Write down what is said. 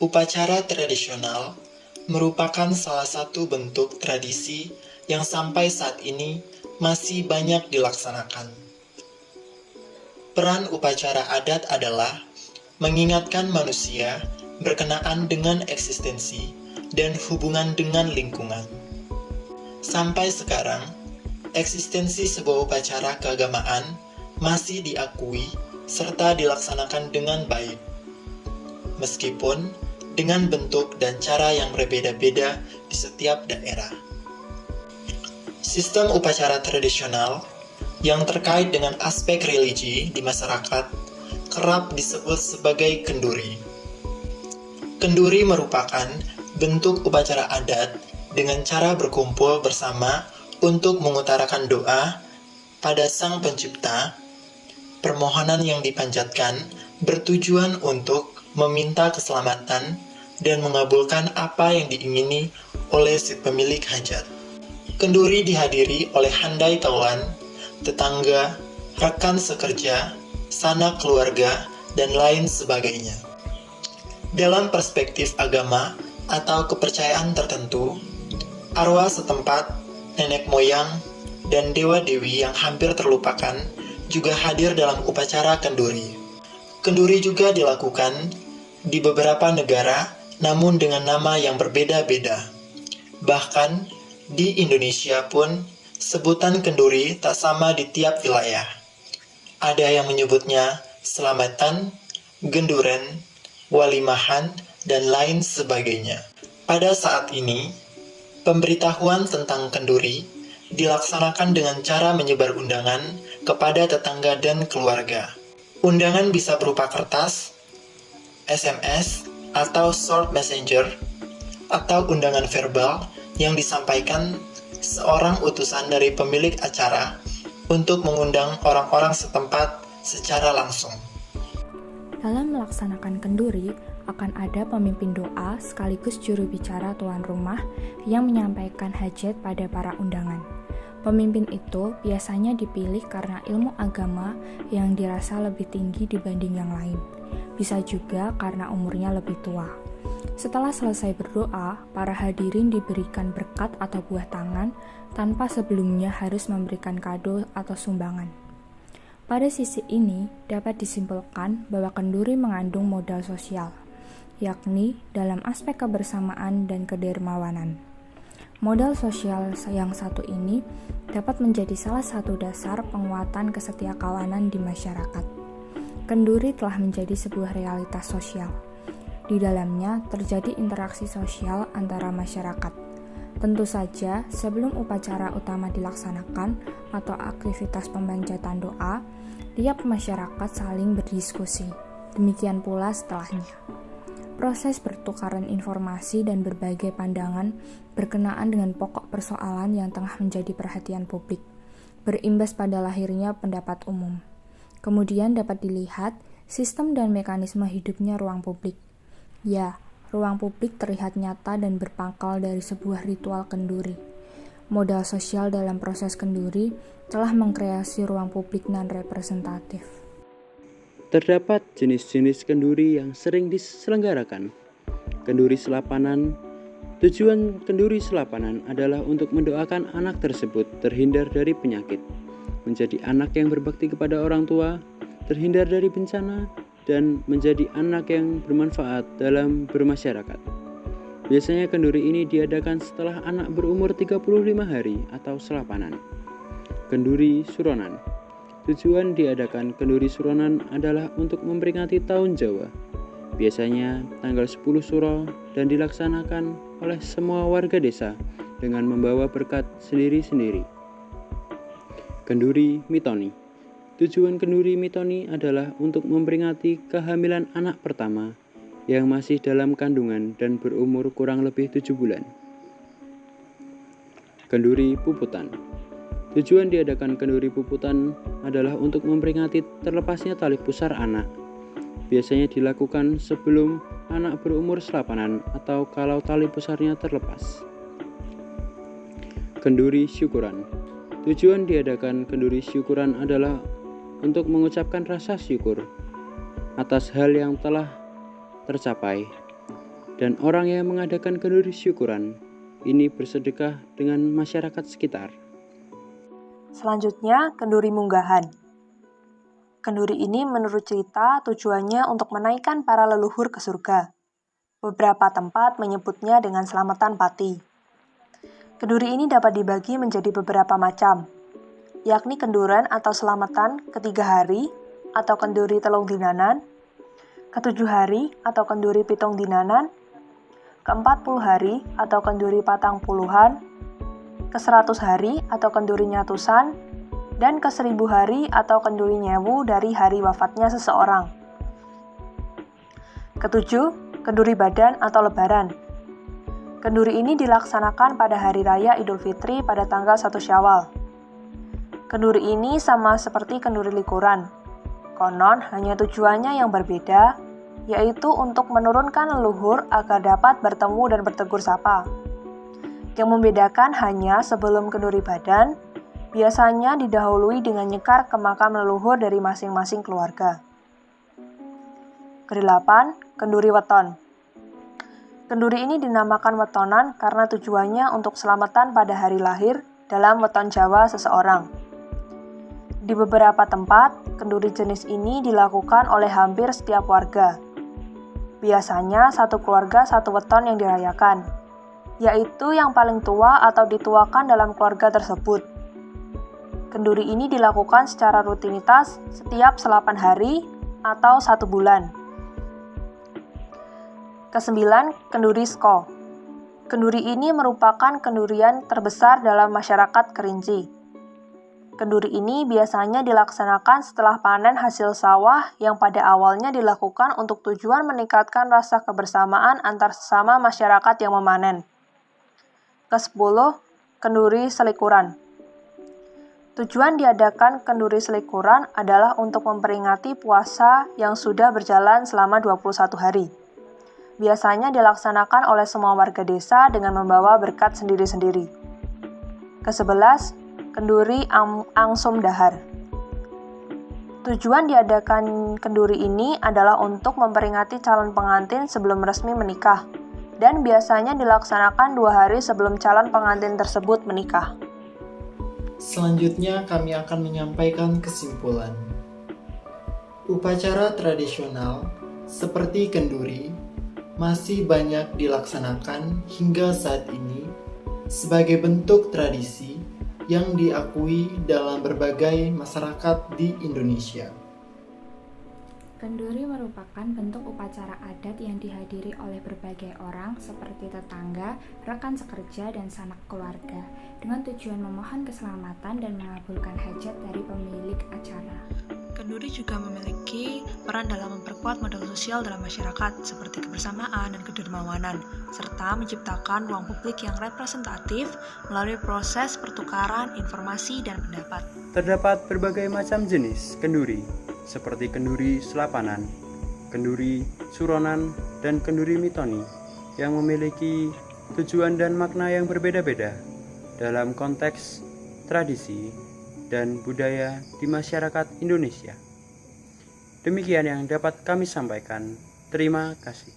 Upacara tradisional merupakan salah satu bentuk tradisi yang sampai saat ini masih banyak dilaksanakan. Peran upacara adat adalah mengingatkan manusia berkenaan dengan eksistensi dan hubungan dengan lingkungan. Sampai sekarang, eksistensi sebuah upacara keagamaan masih diakui serta dilaksanakan dengan baik. Meskipun dengan bentuk dan cara yang berbeda-beda di setiap daerah. Sistem upacara tradisional yang terkait dengan aspek religi di masyarakat kerap disebut sebagai kenduri. Kenduri merupakan bentuk upacara adat dengan cara berkumpul bersama untuk mengutarakan doa pada Sang Pencipta. Permohonan yang dipanjatkan bertujuan untuk meminta keselamatan dan mengabulkan apa yang diingini oleh si pemilik hajat. Kenduri dihadiri oleh handai tauan, tetangga, rekan sekerja, sanak keluarga, dan lain sebagainya. Dalam perspektif agama atau kepercayaan tertentu, arwah setempat, nenek moyang, dan dewa-dewi yang hampir terlupakan juga hadir dalam upacara kenduri. Kenduri juga dilakukan di beberapa negara, namun dengan nama yang berbeda-beda. Bahkan di Indonesia pun, sebutan kenduri tak sama di tiap wilayah. Ada yang menyebutnya selamatan, genduren, walimahan, dan lain sebagainya. Pada saat ini, pemberitahuan tentang kenduri dilaksanakan dengan cara menyebar undangan kepada tetangga dan keluarga. Undangan bisa berupa kertas, SMS, atau short messenger, atau undangan verbal yang disampaikan seorang utusan dari pemilik acara untuk mengundang orang-orang setempat secara langsung. Dalam melaksanakan kenduri, akan ada pemimpin doa sekaligus juru bicara tuan rumah yang menyampaikan hajat pada para undangan. Pemimpin itu biasanya dipilih karena ilmu agama yang dirasa lebih tinggi dibanding yang lain. Bisa juga karena umurnya lebih tua. Setelah selesai berdoa, para hadirin diberikan berkat atau buah tangan tanpa sebelumnya harus memberikan kado atau sumbangan. Pada sisi ini, dapat disimpulkan bahwa kenduri mengandung modal sosial, yakni dalam aspek kebersamaan dan kedermawanan. Modal sosial yang satu ini dapat menjadi salah satu dasar penguatan kesetiakawanan di masyarakat. Kenduri telah menjadi sebuah realitas sosial. Di dalamnya terjadi interaksi sosial antara masyarakat. Tentu saja, sebelum upacara utama dilaksanakan atau aktivitas pemanjatan doa, tiap masyarakat saling berdiskusi. Demikian pula setelahnya. Proses pertukaran informasi dan berbagai pandangan berkenaan dengan pokok persoalan yang tengah menjadi perhatian publik, berimbas pada lahirnya pendapat umum. Kemudian dapat dilihat sistem dan mekanisme hidupnya ruang publik. Ya, ruang publik terlihat nyata dan berpangkal dari sebuah ritual kenduri. Modal sosial dalam proses kenduri telah mengkreasi ruang publik non-representatif. Terdapat jenis-jenis kenduri yang sering diselenggarakan. Kenduri selapanan. Tujuan kenduri selapanan adalah untuk mendoakan anak tersebut terhindar dari penyakit, menjadi anak yang berbakti kepada orang tua, terhindar dari bencana, dan menjadi anak yang bermanfaat dalam bermasyarakat. Biasanya kenduri ini diadakan setelah anak berumur 35 hari atau selapanan. Kenduri suronan. Tujuan diadakan kenduri suronan adalah untuk memperingati tahun Jawa. Biasanya tanggal 10 Suro dan dilaksanakan oleh semua warga desa dengan membawa berkat sendiri-sendiri. Kenduri mitoni. Tujuan kenduri mitoni adalah untuk memperingati kehamilan anak pertama yang masih dalam kandungan dan berumur kurang lebih 7 bulan. Kenduri puputan. Tujuan diadakan kenduri puputan adalah untuk memperingati terlepasnya tali pusar anak. Biasanya dilakukan sebelum anak berumur selapanan atau kalau tali pusarnya terlepas. Kenduri syukuran. Tujuan diadakan kenduri syukuran adalah untuk mengucapkan rasa syukur atas hal yang telah tercapai dan orang yang mengadakan kenduri syukuran ini bersedekah dengan masyarakat sekitar. Selanjutnya, kenduri munggahan. Kenduri ini menurut cerita tujuannya untuk menaikkan para leluhur ke surga. Beberapa tempat menyebutnya dengan selamatan pati. Kenduri ini dapat dibagi menjadi beberapa macam, yakni kenduran atau selamatan ke-3 hari atau kenduri telung dinanan, ke-7 hari atau kenduri pitung dinanan, ke-40 hari atau kenduri patang puluhan, ke-100 hari atau kenduri nyatusan, dan ke-1000 hari atau kenduri nyewu dari hari wafatnya seseorang. Ketujuh, kenduri badan atau lebaran. Kenduri ini dilaksanakan pada hari raya Idul Fitri pada tanggal 1 Syawal. Kenduri ini sama seperti kenduri likuran. Konon hanya tujuannya yang berbeda, yaitu untuk menurunkan leluhur agar dapat bertemu dan bertegur sapa. Yang membedakan hanya sebelum kenduri badan, biasanya didahului dengan nyekar ke makam leluhur dari masing-masing keluarga. Kedelapan, kenduri weton. Kenduri ini dinamakan wetonan karena tujuannya untuk selamatan pada hari lahir dalam weton Jawa seseorang. Di beberapa tempat, kenduri jenis ini dilakukan oleh hampir setiap warga. Biasanya satu keluarga satu weton yang dirayakan, yaitu yang paling tua atau dituakan dalam keluarga tersebut. Kenduri ini dilakukan secara rutinitas setiap 8 hari atau 1 bulan. Kesembilan, kenduri sko. Kenduri ini merupakan kendurian terbesar dalam masyarakat Kerinci. Kenduri ini biasanya dilaksanakan setelah panen hasil sawah yang pada awalnya dilakukan untuk tujuan meningkatkan rasa kebersamaan antar sesama masyarakat yang memanen. Ke-10, kenduri selikuran. Tujuan diadakan kenduri selikuran adalah untuk memperingati puasa yang sudah berjalan selama 21 hari. Biasanya dilaksanakan oleh semua warga desa dengan membawa berkat sendiri-sendiri. Ke-11, kenduri angsum dahar. Tujuan diadakan kenduri ini adalah untuk memperingati calon pengantin sebelum resmi menikah, dan biasanya dilaksanakan 2 hari sebelum calon pengantin tersebut menikah. Selanjutnya kami akan menyampaikan kesimpulan. Upacara tradisional seperti kenduri masih banyak dilaksanakan hingga saat ini sebagai bentuk tradisi yang diakui dalam berbagai masyarakat di Indonesia. Kenduri merupakan bentuk upacara adat yang dihadiri oleh berbagai orang seperti tetangga, rekan sekerja, dan sanak keluarga dengan tujuan memohon keselamatan dan mengabulkan hajat dari pemilik acara. Kenduri juga memiliki peran dalam memperkuat modal sosial dalam masyarakat seperti kebersamaan dan kedermawanan, serta menciptakan ruang publik yang representatif melalui proses pertukaran informasi dan pendapat. Terdapat berbagai macam jenis kenduri, seperti kenduri selapanan, kenduri suronan, dan kenduri mitoni, yang memiliki tujuan dan makna yang berbeda-beda dalam konteks tradisi dan budaya di masyarakat Indonesia. Demikian yang dapat kami sampaikan. Terima kasih.